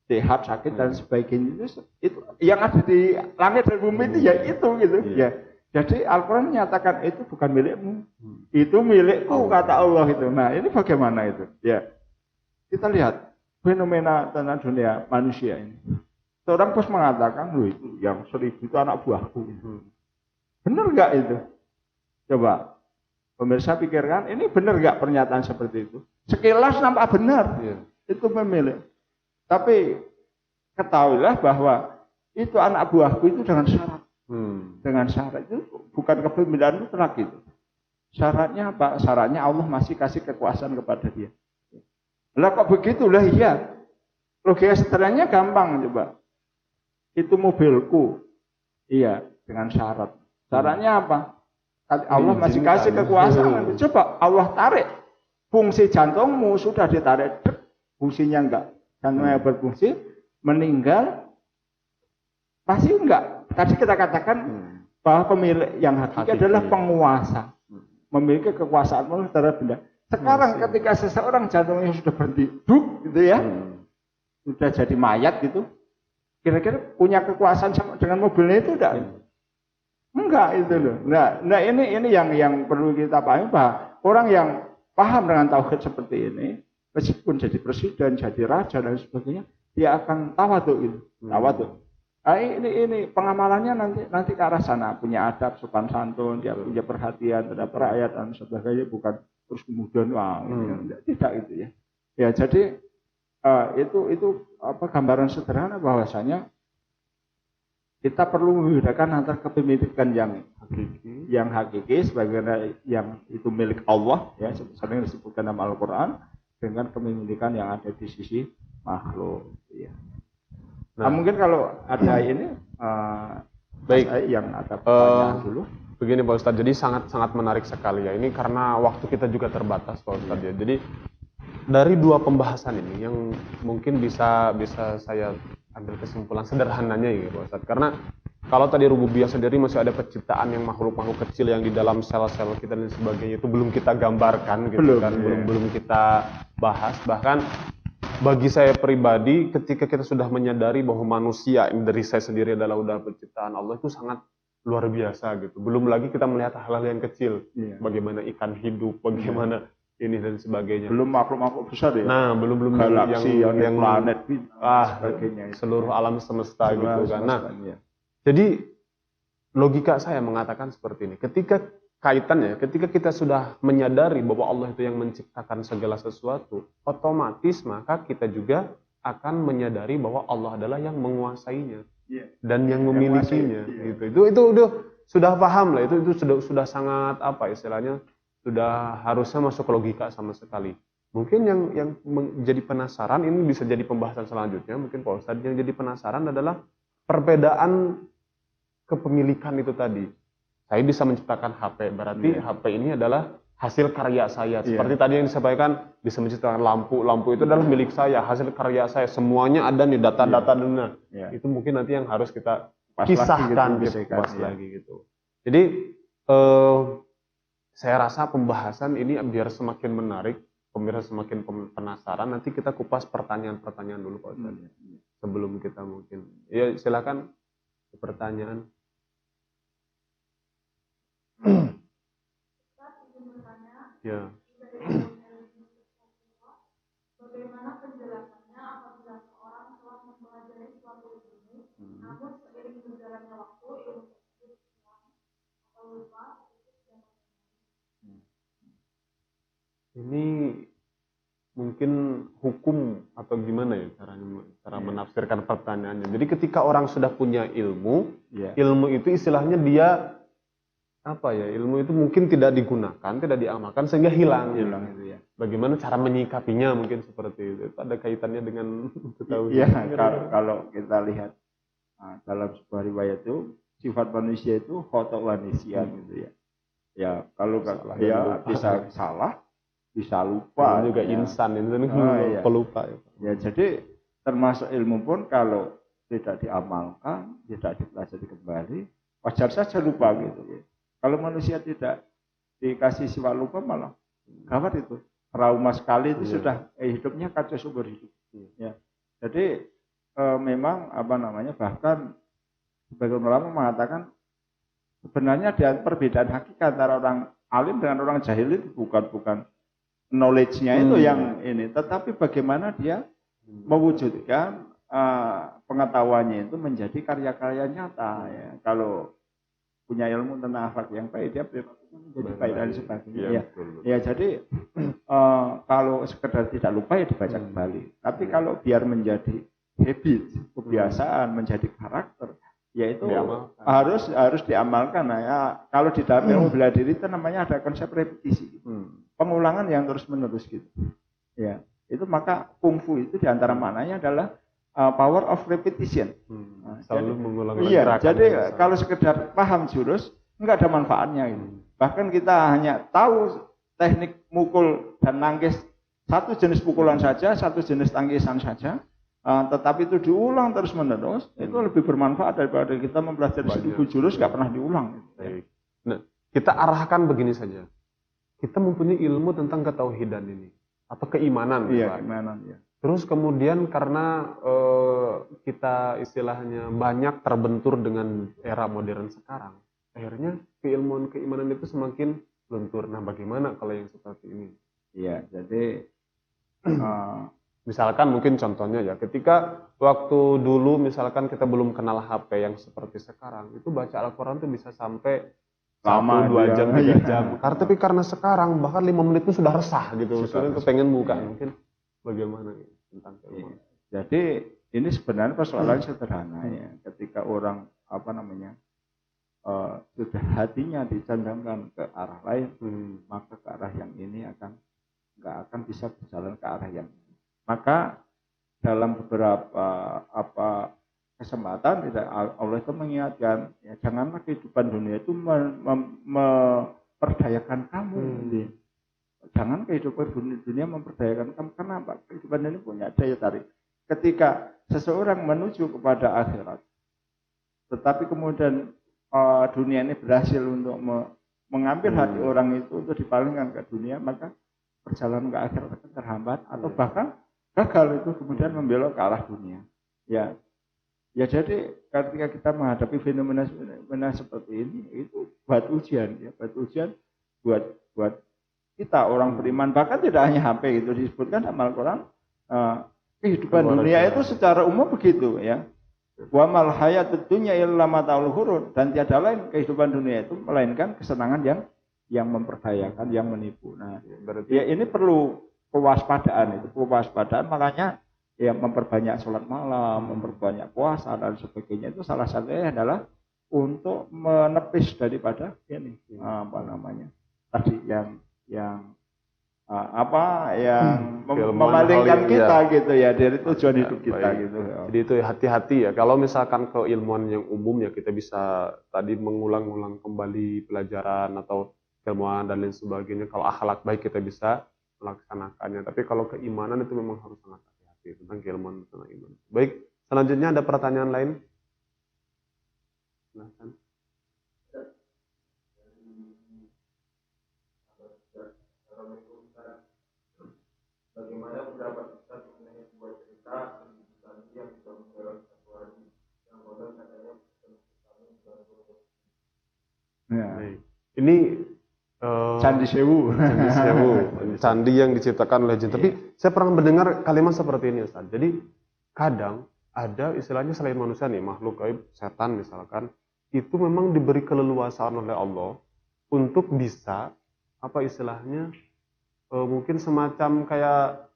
S3: sehat, sakit dan sebagainya itu yang ada di langit dan bumi itu ya itu gitu ya. Jadi Al-Quran menyatakan itu bukan milikmu, itu milikku kata Allah itu. Nah ini bagaimana itu? Ya kita lihat fenomena tentang dunia manusia ini. Seorang bos mengatakan, loh itu yang 1000 itu anak buahku. Benar nggak itu? Coba pemirsa pikirkan, ini benar nggak pernyataan seperti itu? Sekilas nampak benar, itu pemilik. Tapi ketahuilah bahwa itu anak buahku itu dengan syarat. Dengan syarat itu bukan kepemilikan mutlak itu. Syaratnya apa? Syaratnya Allah masih kasih kekuasaan kepada dia. Lah kok begitulah iya. Logika sederhananya gampang coba. Itu mobilku. Iya, dengan syarat. Syaratnya apa? Allah masih kasih kekuasaan. Coba Allah tarik. Fungsi jantungmu sudah ditarik. Fungsinya enggak. Jantungnya berfungsi. Meninggal. Pasti enggak. Tadi kita katakan bahwa pemilik yang hakiki adalah penguasa. Memiliki kekuasaan terhadap benda. Sekarang ketika seseorang jantungnya sudah berhenti. Duk, gitu ya. Sudah jadi mayat gitu. Kira-kira punya kekuasaan sama dengan mobilnya itu enggak? Enggak itu loh. Nah ini yang perlu kita pahami bahwa orang yang paham dengan tauhid seperti ini, meskipun jadi presiden, jadi raja dan sebagainya, dia akan tawadhu itu. Tawadhu. Nah, ini pengamalannya nanti ke arah sana, punya adab, sopan santun, dia punya perhatian terhadap rakyat dan sebagainya, bukan terus kemudian tidak itu ya. Ya jadi itu apa gambaran sederhana bahwasanya kita perlu membedakan antara kepemilikan yang hakiki sebagaimana yang itu milik Allah ya sering disebutkan dalam Al-Qur'an dengan kepemilikan yang ada di sisi makhluk ya. Nah, mungkin kalau ada ini baik yang ada pertanyaan dulu.
S2: Begini Pak Ustadz, jadi sangat menarik sekali ya. Ini karena waktu kita juga terbatas Pak Ustadz ya. Jadi dari dua pembahasan ini yang mungkin bisa saya ambil kesimpulan sederhananya ya Pak Ustadz. Karena kalau tadi rububiyah sendiri masih ada penciptaan yang makhluk-makhluk kecil yang di dalam sel-sel kita dan sebagainya itu belum kita gambarkan gitu belum kita bahas. Bahkan bagi saya pribadi ketika kita sudah menyadari bahwa manusia dari saya sendiri adalah udah penciptaan Allah itu sangat luar biasa gitu. Belum lagi kita melihat hal-hal yang kecil, bagaimana ikan hidup, bagaimana ini dan sebagainya.
S3: Belum makhluk-makhluk besar ya.
S2: Nah, belum
S3: galaksi yang planet
S2: sebagainya. Seluruh alam semesta gitu kan. Nah, jadi logika saya mengatakan seperti ini. Ketika kaitannya ketika kita sudah menyadari bahwa Allah itu yang menciptakan segala sesuatu, otomatis maka kita juga akan menyadari bahwa Allah adalah yang menguasainya dan yang memilikinya. Gitu. Itu udah sudah paham lah, itu sudah sangat apa istilahnya, sudah harusnya masuk logika sama sekali. Mungkin yang menjadi penasaran, ini bisa jadi pembahasan selanjutnya, mungkin Pak Ustadz, yang jadi penasaran adalah perbedaan kepemilikan itu tadi. Saya bisa menciptakan HP, berarti HP ini adalah hasil karya saya. Seperti tadi yang disampaikan, bisa menciptakan lampu itu adalah milik saya, hasil karya saya. Semuanya ada nih data-data dunia. Itu mungkin nanti yang harus kita kisahkan, kupas lagi gitu. Jadi saya rasa pembahasan ini biar semakin menarik, pemirsa semakin penasaran. Nanti kita kupas pertanyaan-pertanyaan dulu Pak Ustadz. Sebelum kita mungkin, ya silakan pertanyaan. Ya.
S5: Bagaimana penjelasannya apabila seorang telah mempelajari suatu ilmu, namun seiring berjalannya waktu ilmu tersebut hilang atau lupa?
S2: Ini mungkin hukum atau gimana ya cara menafsirkan pertanyaannya. Jadi ketika orang sudah punya ilmu, ilmu itu istilahnya dia apa ya, ilmu itu mungkin tidak digunakan, tidak diamalkan sehingga hilang itu ya. Bagaimana cara menyikapinya mungkin seperti itu. Itu ada kaitannya dengan
S3: ketahuan. Kalau kita lihat dalam sebuah riwayat itu sifat manusia itu khotok manusia gitu ya. Ya kalau bisa salah, bisa lupa.
S2: Juga insan itu pelupa.
S3: Ya jadi termasuk ilmu pun kalau tidak diamalkan, tidak dipelajari kembali, wajar saja lupa gitu ya. Kalau manusia tidak dikasih sifat lupa malah gawat itu. Trauma sekali itu sudah hidupnya kacau seumur hidup. Ya. Jadi memang bahkan sebagian ulama mengatakan sebenarnya ada perbedaan hakikat antara orang alim dengan orang jahil itu bukan knowledge-nya itu yang ini, tetapi bagaimana dia mewujudkan pengetahuannya itu menjadi karya-karya nyata ya. Kalau punya ilmu tentang akhlak yang baik, dia menjadi baik dan sebagainya. Ya, jadi kalau sekedar tidak lupa ya dibaca kembali. Tapi kalau biar menjadi habit, kebiasaan, menjadi karakter, yaitu harus diamalkan. Nah, ya, kalau di dalam ilmu bela diri itu namanya ada konsep repetisi, pengulangan yang terus menerus gitu. Ya, itu maka kungfu itu diantara maknanya adalah power of repetition.
S2: Selalu mengulang
S3: gerakan. Jadi kalau sekedar paham jurus enggak ada manfaatnya gitu. Bahkan kita hanya tahu teknik mukul dan nangkis satu jenis pukulan saja, satu jenis tangkisan saja, tetapi itu diulang terus menerus, itu lebih bermanfaat daripada kita mempelajari 1000 jurus enggak pernah diulang.
S2: Baik. Nah, kita arahkan begini saja. Kita mempunyai ilmu tentang ketauhidan ini atau keimanan.
S3: Iya, keimanan ya.
S2: Terus kemudian karena kita istilahnya banyak terbentur dengan era modern sekarang, akhirnya keilmuan keimanan itu semakin luntur. Nah, bagaimana kalau yang seperti ini?
S3: Iya, jadi
S2: misalkan mungkin contohnya ya, ketika waktu dulu misalkan kita belum kenal HP yang seperti sekarang, itu baca Al-Quran itu bisa sampai
S3: lama
S2: 1, 2 jam, 3 jam. Tapi karena sekarang bahkan 5 menit itu sudah resah gitu, sudah kepengen buka mungkin. Bagaimana tentang keilmuan?
S3: Jadi ini sebenarnya persoalan sederhana ya. Ketika orang sudah hatinya dicandangkan ke arah lain, maka ke arah yang ini nggak akan bisa berjalan ke arah yang ini. Maka dalam beberapa kesempatan Allah itu mengingatkan, ya janganlah kehidupan dunia itu memperdayakan kamu. Jangan kehidupan dunia memperdayakan kamu. Kenapa? Kehidupan ini punya daya tarik. Ketika seseorang menuju kepada akhirat, tetapi kemudian dunia ini berhasil untuk mengambil hati orang itu untuk dipalingkan ke dunia, maka perjalanan ke akhirat akan terhambat atau bahkan gagal itu kemudian membelok ke arah dunia. Ya jadi ketika kita menghadapi fenomena seperti ini, itu buat ujian buat kita orang beriman, bahkan tidak hanya HP itu disebutkan dalam Al-Quran, kehidupan dunia itu secara umum begitu ya. Wa mal hayatud dunya illa mata'ul ghurur, dan tiada lain kehidupan dunia itu melainkan kesenangan yang yang memperdayakan, yang menipu. Nah,
S2: Berarti
S3: ya ini perlu kewaspadaan, itu kewaspadaan, makanya ya memperbanyak sholat malam, memperbanyak puasa dan sebagainya, itu salah satunya adalah untuk menepis daripada ini apa namanya tadi yang memalingkan kita gitu ya dari tujuan hidup kita gitu.
S2: Jadi itu hati-hati ya. Kalau misalkan keilmuan yang umum ya kita bisa tadi mengulang-ulang kembali pelajaran atau ilmuwan dan lain sebagainya. Kalau akhlak baik kita bisa melaksanakannya. Tapi kalau keimanan itu memang harus sangat hati-hati tentang keilmuan tentang iman. Baik, selanjutnya ada pertanyaan lain? Silahkan.
S4: Bagaimana pendapat Ustaz mengenai sebuah cerita tentang yang bisa menjelaskan satu hari yang konon katanya
S3: Ya.
S2: Ini
S3: Candi Sewu.
S2: Candi Sewu, candi yang diciptakan oleh jin. Tapi saya pernah mendengar kalimat seperti ini, Ustaz. Jadi kadang ada istilahnya selain manusia nih, makhluk gaib, setan misalkan, itu memang diberi keleluasaan oleh Allah untuk bisa apa istilahnya mungkin semacam kayak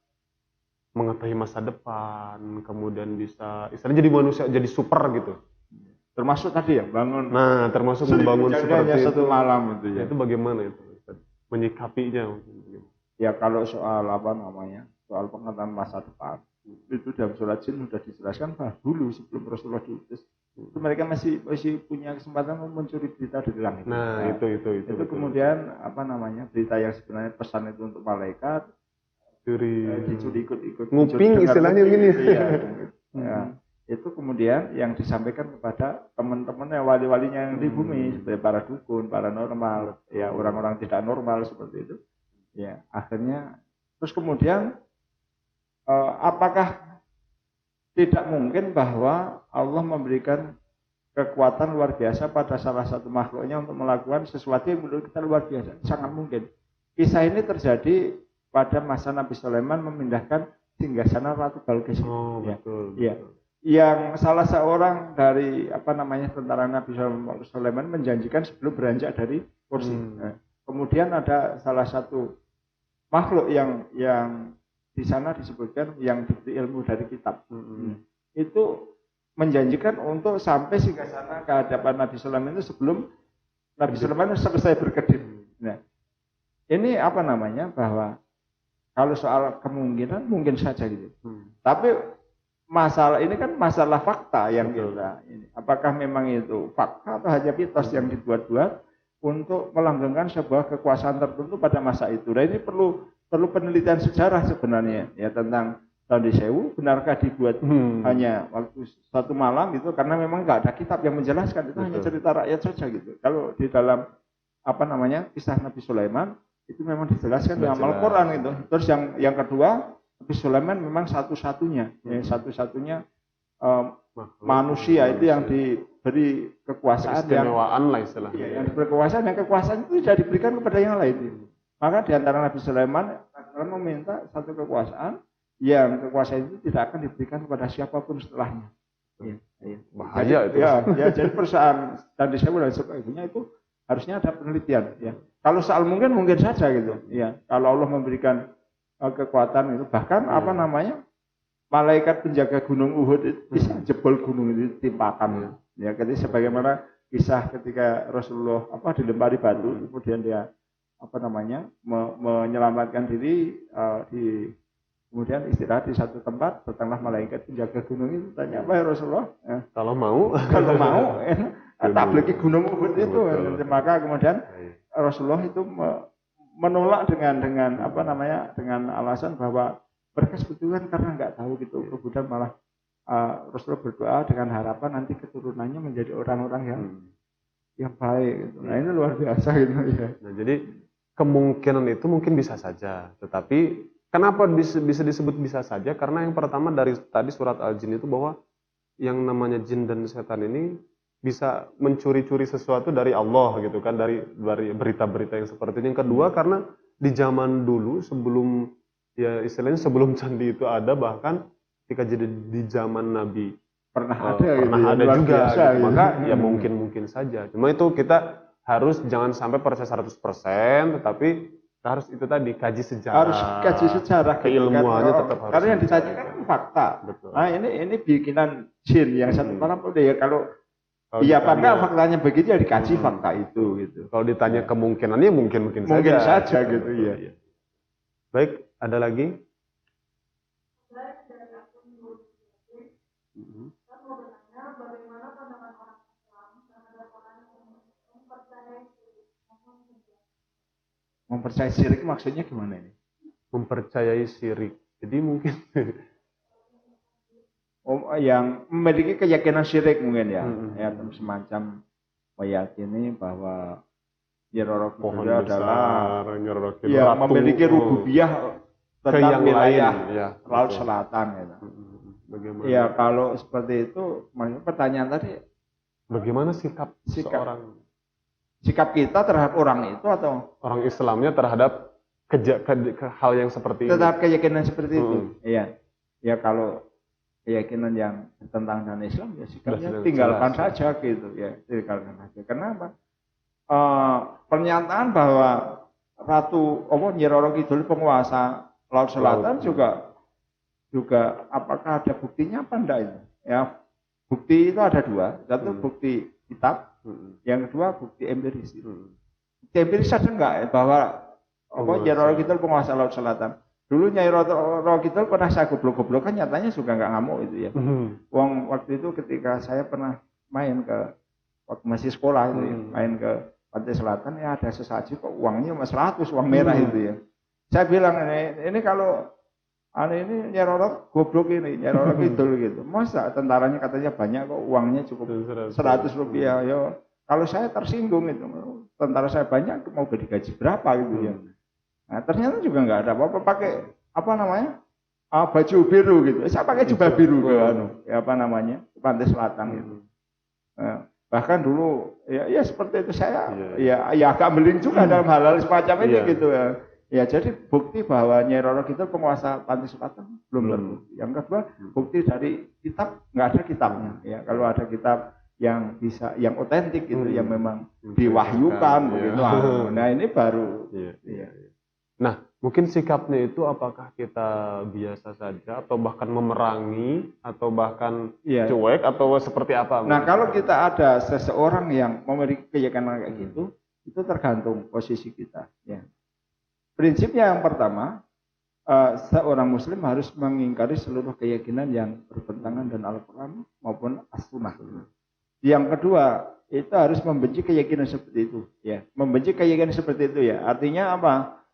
S2: mengetahui masa depan, kemudian bisa istilahnya jadi manusia, jadi super gitu.
S3: Termasuk tadi ya bangun.
S2: Nah, termasuk membangun seperti
S3: satu
S2: itu.
S3: malam itu ya.
S2: Itu bagaimana itu, Ustaz? Menyikapinya mungkin.
S3: Ya kalau soal apa namanya, soal pengetahuan masa depan, itu dalam surat jin sudah dijelaskan dulu sebelum Rasulullah diutus. Itu mereka masih punya kesempatan mencuri berita dari langit.
S2: Nah, itu
S3: Kemudian apa namanya, berita yang sebenarnya pesan itu untuk malaikat dicuri ikut
S2: nguping istilahnya gini.
S3: Iya. Ya. Itu kemudian yang disampaikan kepada teman-temannya, wali-walinya yang di bumi, seperti para dukun, paranormal, ya orang-orang tidak normal seperti itu. Ya, akhirnya terus kemudian apakah tidak mungkin bahwa Allah memberikan kekuatan luar biasa pada salah satu makhluknya untuk melakukan sesuatu yang menurut kita luar biasa? Sangat mungkin. Kisah ini terjadi pada masa Nabi Sulaiman memindahkan singgasana Ratu Balkis.
S2: Oh,
S3: ya.
S2: betul.
S3: Ya. Yang salah seorang dari apa namanya tentara Nabi Sulaiman menjanjikan sebelum beranjak dari kursi. Nah, kemudian ada salah satu makhluk yang di sana disebutkan yang diberi ilmu dari kitab. Itu menjanjikan untuk sampai singgasana ke hadapan Nabi Sulaiman itu sebelum Nabi Sulaiman selesai berkedip. Nah, ini apa namanya, bahwa kalau soal kemungkinan mungkin saja gitu. Tapi masalah ini kan masalah fakta yang kita ini. Apakah memang itu fakta atau hanya mitos yang dibuat-buat untuk melanggengkan sebuah kekuasaan tertentu pada masa itu? Nah, ini perlu penelitian sejarah sebenarnya ya tentang Candi Sewu. Benarkah dibuat hanya waktu satu malam itu karena memang nggak ada kitab yang menjelaskan, itu hanya cerita rakyat saja gitu. Kalau di dalam apa namanya kisah Nabi Sulaiman itu memang dijelaskan dalam Al-Quran itu. Terus yang kedua, Nabi Sulaiman memang satu-satunya manusia itu yang diberi kekuasaan
S2: keistimewaan lah istilahnya.
S3: Yang diberi kekuasaan, yang kekuasaan itu tidak diberikan kepada yang lain. Maka di antara Nabi Sulaiman meminta satu kekuasaan yang kekuasaan itu tidak akan diberikan kepada siapapun setelahnya.
S2: Bahaya itu.
S3: Ya, jadi perusahaan Candi Sewu dan sebagainya itu harusnya ada penelitian. Ya. Kalau soal mungkin saja gitu. Ya, kalau Allah memberikan kekuatan itu, bahkan apa namanya, malaikat penjaga gunung Uhud itu bisa jebol gunung itu timpakan. Ya, ketika sebagaimana kisah ketika Rasulullah dilempari batu, kemudian dia apa namanya menyelamatkan diri kemudian istirahat di satu tempat, datanglah malaikat penjaga gunung itu tanya, apa ya Rasulullah?
S2: Kalau mau
S3: tabliki gunung Uhud itu. Maka kemudian Rasulullah itu menolak dengan apa namanya, dengan alasan bahwa mereka sebetulnya karena nggak tahu gitu. Kemudian malah Rasulullah berdoa dengan harapan nanti keturunannya menjadi orang-orang yang baik gitu. Nah, ini luar biasa gitu ya.
S2: Nah, jadi kemungkinan itu mungkin bisa saja, tetapi kenapa bisa disebut bisa saja? Karena yang pertama dari tadi surat Al-Jin itu bahwa yang namanya jin dan setan ini bisa mencuri-curi sesuatu dari Allah gitu kan, dari berita-berita yang seperti ini. Yang kedua karena di zaman dulu sebelum ya istilahnya sebelum candi itu ada, bahkan ketika jadi di zaman Nabi
S3: pernah ada
S2: juga
S3: biasa,
S2: gitu. Maka ya mungkin saja. Cuma itu kita harus jangan sampai percaya 100%, tetapi kita harus itu tadi kaji sejarah.
S3: Harus kaji sejarah gitu,
S2: keilmuannya
S3: kan.
S2: tetap harus.
S3: Karena yang ditanyakan kan fakta.
S2: Betul.
S3: Nah, ini bikinan jin yang satu malam ya kalau iya apa
S2: ditanya-
S3: enggak faktanya begitu ya dikaji fakta itu gitu.
S2: Kalau ditanya kemungkinannya mungkin
S3: Mungkin saja gitu ya.
S2: Baik, ada lagi?
S5: Saya dari akun Nur Yasin, saya mau bertanya bagaimana pandangan orang Islam terhadap orang yang mempercayai syirik maupun tidak.
S3: Mempercayai syirik maksudnya gimana ini?
S2: Mempercayai syirik. Jadi mungkin
S3: Yang memiliki keyakinan syirik mungkin ya, ya
S2: Hmm.
S3: semacam meyakini bahwa Nyiroro
S2: pohon
S3: Kidul adalah
S2: besar, nyorokin
S3: ya
S2: ratu,
S3: memiliki rububiyah
S2: ke
S3: tentang
S2: yang
S3: wilayah
S2: lain, ya,
S3: Laut
S2: betul.
S3: Selatan gitu.
S2: Bagaimana?
S3: Ya kalau seperti itu, maksudnya pertanyaan tadi
S2: Bagaimana sikap
S3: Sikap.
S2: seorang
S3: sikap kita terhadap orang itu atau
S2: orang Islamnya terhadap hal yang seperti ini?
S3: tetap keyakinan seperti itu?
S2: Hmm.
S3: Iya. Ya kalau keyakinan yang bertentangan dengan Islam ya sikapnya
S2: Sudah
S3: tinggalkan
S2: jelas.
S3: saja gitu ya, tinggalkan saja. Kenapa? Pernyataan bahwa Ratu Nyi Roro Kidul penguasa Laut Selatan juga apakah ada buktinya apa enggak itu? Ya, bukti itu ada dua, satu bukti kitab, yang kedua bukti empiris. Bukti empiris ada enggak ya, bahwa Nyi Roro Kidul penguasa Laut Selatan? Dulu Nyai Roro Kidul pernah saya goblok-goblok, kan nyatanya juga nggak ngamuk itu ya. Wong waktu itu ketika saya pernah main ke waktu masih sekolah itu ya, main ke Pantai Selatan ya ada sesaji kok uangnya cuma 100 uang merah itu ya. Saya bilang ini kalau ini Nyai Roro goblok ini, Nyai Roro Kidul gitu. Masa tentaranya katanya banyak kok uangnya cukup 100 rupiah ya. Kalau saya tersinggung itu, tentara saya banyak mau digaji berapa gitu ya. Nah, ternyata juga nggak ada apa-apa, pakai apa namanya baju biru gitu. Saya pakai jubah biru ke ke Pantai Selatan itu. Nah, bahkan dulu ya seperti itu saya ya agak meling juga dalam hal-hal semacam ini gitu ya. Ya jadi bukti bahwa Nyai Roro Kidul penguasa Pantai Selatan belum terbukti. Yang kedua bukti dari kitab nggak ada kitabnya. Ya kalau ada kitab yang bisa yang otentik gitu yang memang diwahyukan begitu. Nah ini baru.
S2: Nah, mungkin sikapnya itu apakah kita biasa saja atau bahkan memerangi atau bahkan cuek atau seperti apa?
S3: Nah, kalau kita ada seseorang yang memiliki keyakinan kayak gitu, itu tergantung posisi kita. Ya. Prinsipnya yang pertama, seorang Muslim harus mengingkari seluruh keyakinan yang bertentangan dengan Al-Quran maupun As-Sunnah. Yang kedua, itu harus membenci keyakinan seperti itu. Ya, membenci keyakinan seperti itu ya. Artinya apa?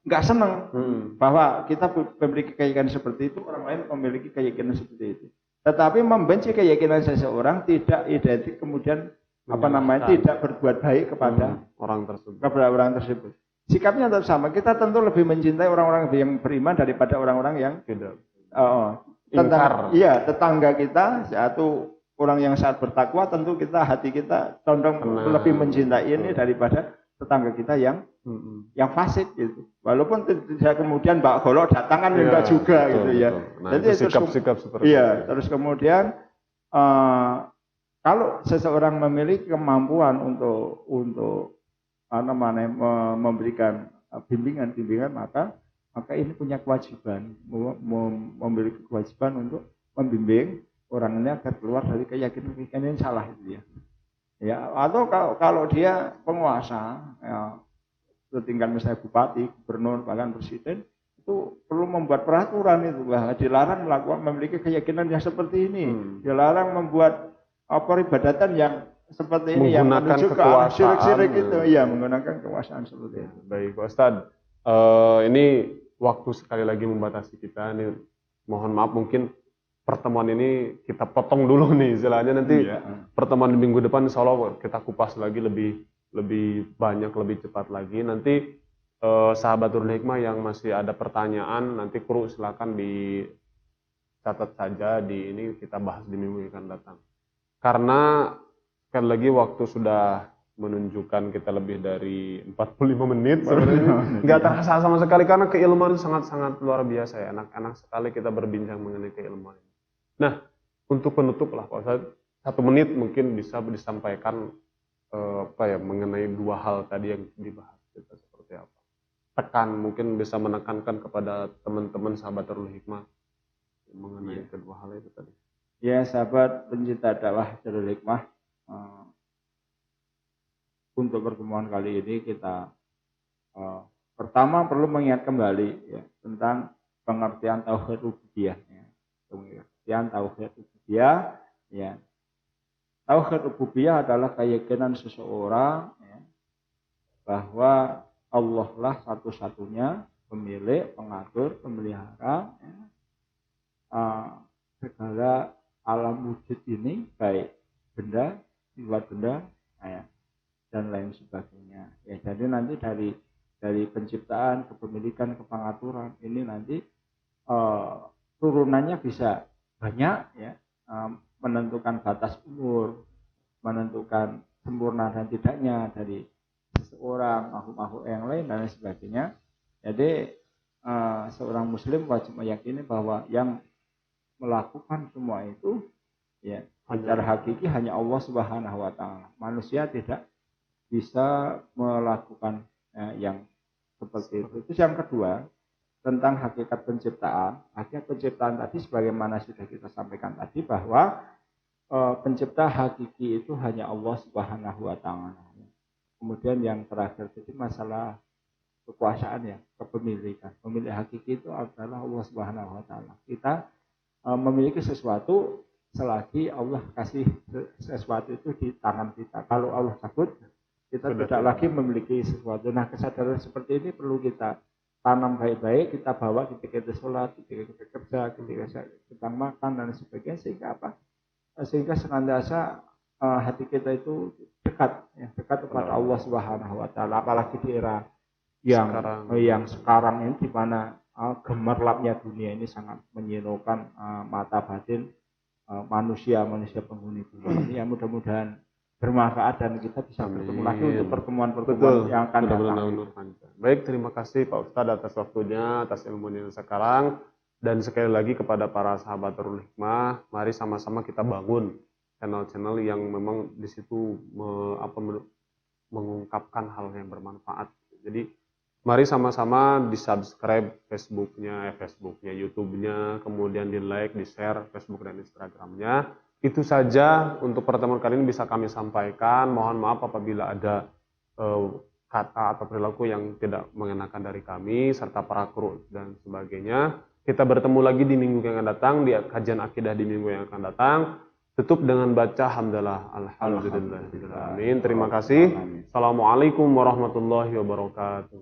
S3: Nggak senang bahwa kita memiliki keyakinan seperti itu, orang lain memiliki keyakinan seperti itu. Tetapi membenci keyakinan seseorang tidak identik kemudian tidak berbuat baik kepada
S2: orang tersebut.
S3: Sikapnya tetap sama. Kita tentu lebih mencintai orang-orang yang beriman daripada orang-orang yang
S2: tidak.
S3: Tetangga kita satu orang yang sangat bertakwa, tentu hati kita condong lebih mencintai ini daripada tetangga kita yang fasik gitu. Walaupun tidak kemudian Mbak Golok datang kan enggak juga gitu ya.
S2: Nah, jadi sikap-sikap seperti
S3: itu. Terus kemudian kalau seseorang memiliki kemampuan untuk memberikan bimbingan maka ini punya kewajiban memiliki kewajiban untuk membimbing orang ini agar keluar dari keyakinan yang salah itu ya. Ya, atau kalau dia penguasa, ya, setingkat misalnya bupati, gubernur, bahkan presiden, itu perlu membuat peraturan itu bahwa dilarang memiliki keyakinan yang seperti ini, dilarang membuat peribadatan yang seperti ini yang menuju ke syirik-syirik itu, ya menggunakan kekuasaan seperti itu.
S2: Baik, Pak Ustadz, ini waktu sekali lagi membatasi kita, ini mohon maaf mungkin pertemuan ini kita potong dulu nih istilahnya, nanti pertemuan di minggu depan insya Allah kita kupas lagi lebih banyak, lebih cepat lagi. Nanti sahabatul hikmah yang masih ada pertanyaan nanti kru silakan dicatat saja di ini, kita bahas di minggu yang akan datang. Karena sekali lagi waktu sudah menunjukkan kita lebih dari 45 menit sebenarnya nggak terasa sama sekali karena keilmuan sangat-sangat luar biasa ya, enak sekali kita berbincang mengenai keilmuan. Nah, untuk penutup lah Pak Ustadz, 1 menit mungkin bisa disampaikan mengenai dua hal tadi yang dibahas kita seperti apa? Mungkin bisa menekankan kepada teman-teman sahabat Darul Hikmah mengenai kedua hal itu tadi.
S3: Ya, sahabat pencinta dakwah Darul Hikmah, untuk pertemuan kali ini kita pertama perlu mengingat kembali ya, tentang pengertian tauhid rububiyah. Ya. Pengertian tauhid rububiyah, ya. Tauhid rububiyah adalah keyakinan seseorang ya, bahwa Allah lah satu-satunya pemilik, pengatur, pemelihara ya, segala alam wujud ini, baik benda, luar benda, ya, dan lain sebagainya. Ya, jadi nanti dari penciptaan, kepemilikan, kepengaturan ini nanti turunannya bisa banyak ya, menentukan batas umur, menentukan sempurna dan tidaknya dari seseorang, makhluk-makhluk yang lain dan lain sebagainya. Jadi seorang muslim wajib meyakini bahwa yang melakukan semua itu ya secara hakiki hanya Allah Subhanahu wa taala. Manusia tidak bisa melakukan yang seperti itu. Itu yang kedua, tentang hakikat penciptaan. Hakikat penciptaan tadi sebagaimana sudah kita sampaikan tadi bahwa pencipta hakiki itu hanya Allah Subhanahu wa taala. Kemudian yang terakhir itu masalah kekuasaan ya, kepemilikan. Pemilik hakiki itu adalah Allah Subhanahu wa taala. Kita memiliki sesuatu selagi Allah kasih sesuatu itu di tangan kita. Kalau Allah cabut, kita tidak lagi memiliki sesuatu. Nah, kesadaran seperti ini perlu kita tanam baik-baik, kita bawa ketika kita sholat, ketika kita kerja, ketika kita makan dan sebagainya, sehingga apa? Sehingga senantiasa hati kita itu dekat, ya, dekat kepada Allah Subhanahu wa taala. Apalagi di era yang sekarang ini, di mana gemerlapnya dunia ini sangat menyilaukan mata batin manusia penghuni bumi. Ya, mudah-mudahan bermanfaat dan kita bisa bertemu lagi untuk pertemuan-pertemuan yang akan datang.
S2: Baik, terima kasih Pak Ustadz atas waktunya, atas ilmunya sekarang, dan sekali lagi kepada para sahabat Darul Hikmah, mari sama-sama kita bangun channel-channel yang memang di situ mengungkapkan hal yang bermanfaat. Jadi mari sama-sama di subscribe Facebooknya, YouTube-nya, kemudian di like, di share Facebook dan Instagramnya. Itu saja untuk pertemuan kali ini bisa kami sampaikan. Mohon maaf apabila ada kata atau perilaku yang tidak mengenakan dari kami, serta para kru dan sebagainya. Kita bertemu lagi di minggu yang akan datang, di kajian akidah di minggu yang akan datang. Tutup dengan baca hamdalah, alhamdulillah. Amin. Terima kasih. Assalamualaikum warahmatullahi wabarakatuh.